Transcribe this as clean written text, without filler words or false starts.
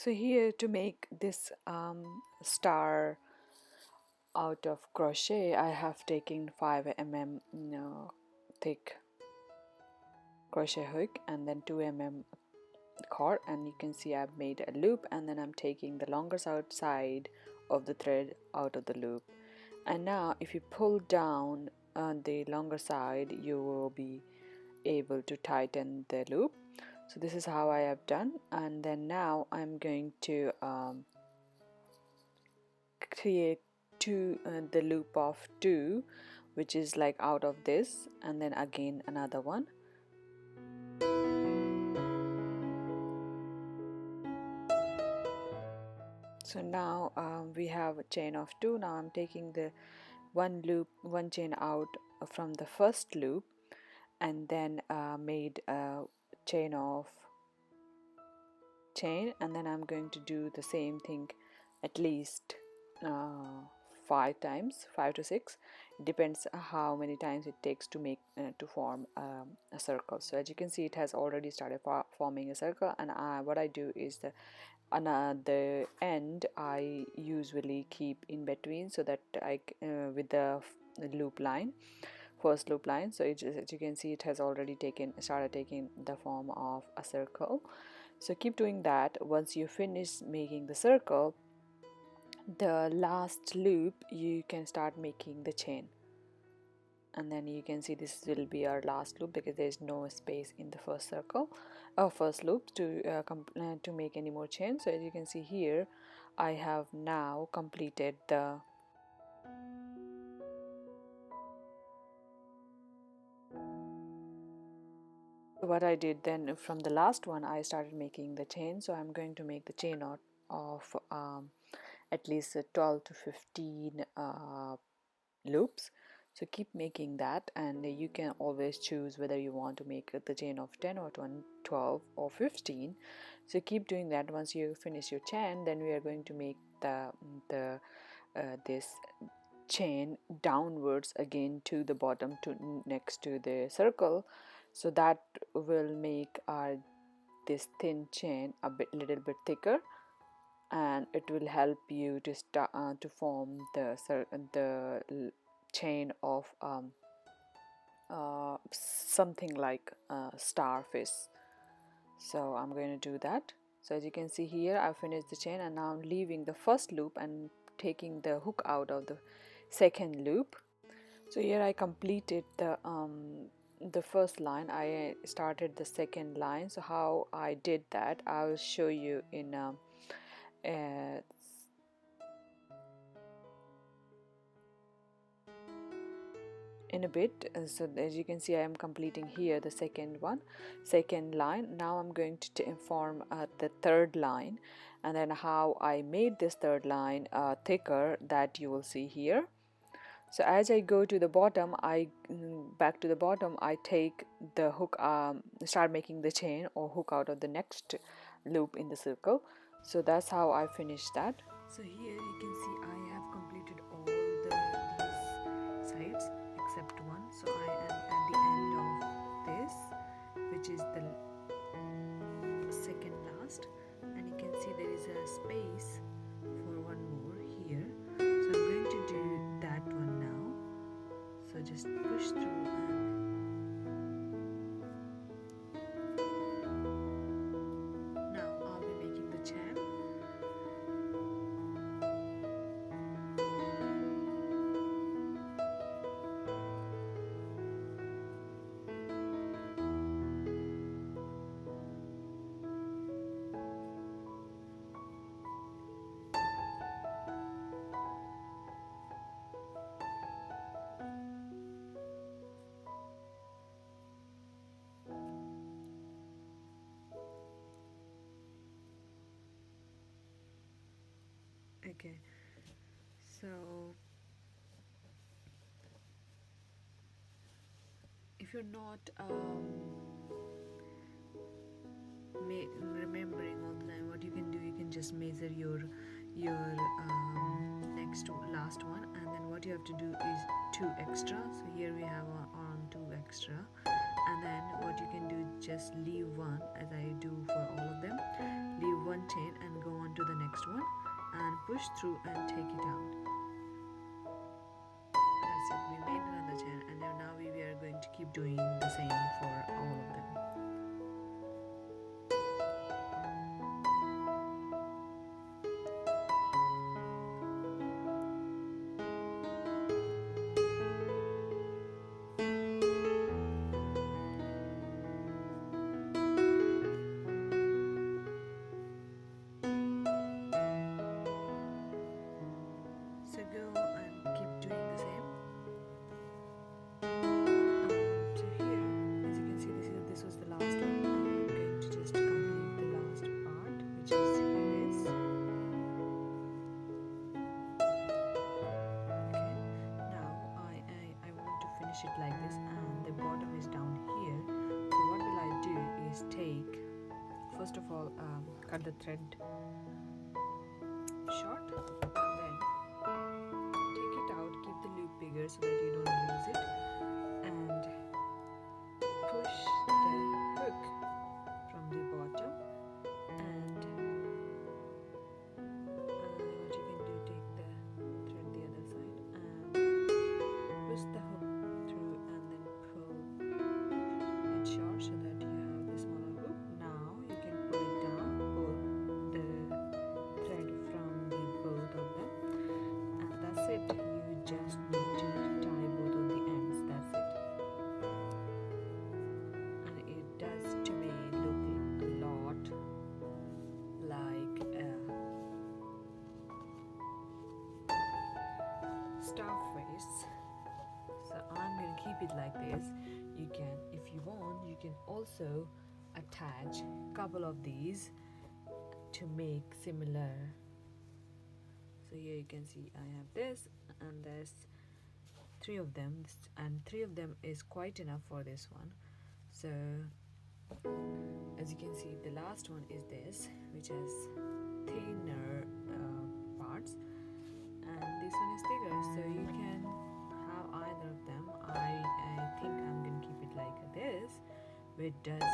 So here, to make this star out of crochet, I have taken 5 mm thick crochet hook and then 2 mm cord, and you can see I've made a loop, and then I'm taking the longer side of the thread out of the loop. And now if you pull down on the longer side, you will be able to tighten the loop. So this is how I have done, and then now I'm going to create the loop of 2, which is like out of this, and then again another one. So now we have a chain of 2. Now I'm taking the one chain out from the first loop, and then made a chain of chain, and then I'm going to do the same thing at least 5 to 6. It depends how many times it takes to make to form a circle. So as you can see, it has already started forming a circle, and what I do is on the end I usually keep in between, so that I with the loop line, first loop line. So as you can see, it has already started taking the form of a circle. So keep doing that. Once you finish making the circle, the last loop, you can start making the chain, and then you can see this will be our last loop because there is no space in the first circle or first loop to make any more chains. So as you can see here, I have now completed the what I did. Then from the last one I started making the chain, so I'm going to make the chain out of at least 12 to 15 loops. So keep making that, and you can always choose whether you want to make the chain of 10 or 12 or 15. So keep doing that. Once you finish your chain, then we are going to make the this chain downwards again to the bottom, to next to the circle. So that will make our this thin chain a little bit thicker, and it will help you to start to form the chain of something like a starfish. So I'm going to do that. So as you can see here, I finished the chain, and now I'm leaving the first loop and taking the hook out of the second loop. So here I completed the first line. I started the second line. So how I did that, I'll show you in uh, in a bit. So as you can see, I am completing here the second line. Now I'm going to form the third line, and then how I made this third line thicker, that you will see here. So as I go to the bottom, back to the bottom, I take the hook, start making the chain or hook out of the next loop in the circle. So that's how I finished that. So here you can see I have completed all these sides except one. So I am at the end of this, which is the second last, and you can see there is a space for one more here. So I'm going to do that one now. So just push through, and now I'll be making the chain. Okay, so if you're not remembering all the time, what you can do, you can just measure your next to last one, and then what you have to do is 2 extra. So here we have on 2 extra, and then what you can do, just leave one, as I do for all of them, leave one chain and go on to the next one and push through and take it out. That's it, we made another chain, and now we are going to keep doing the same for all of them. So go and keep doing the same. So here, as you can see, this was the last one. I'm going to just complete the last part, which is this. Okay. Now I want to finish it like this, and the bottom is down here. So what will I do is take, first of all, cut the thread short, and then take it out, keep the loop bigger so that you don't lose it, and push the hook from the bottom, and what you can do, take the thread the other side and push the hook through, and then pull it short so that you have the smaller hook. Now you can pull it down, pull the thread from the both of them, and that's it. You just need to tie both of the ends. That's it. And it does to me look a lot like a star face. So I'm going to keep it like this. You can, if you want, you can also attach a couple of these to make similar. So here you can see I have this, and there's 3 of them, and 3 of them is quite enough for this one. So as you can see, the last one is this, which has thinner parts, and this one is thicker, so you can have either of them. I think I'm gonna keep it like this, which does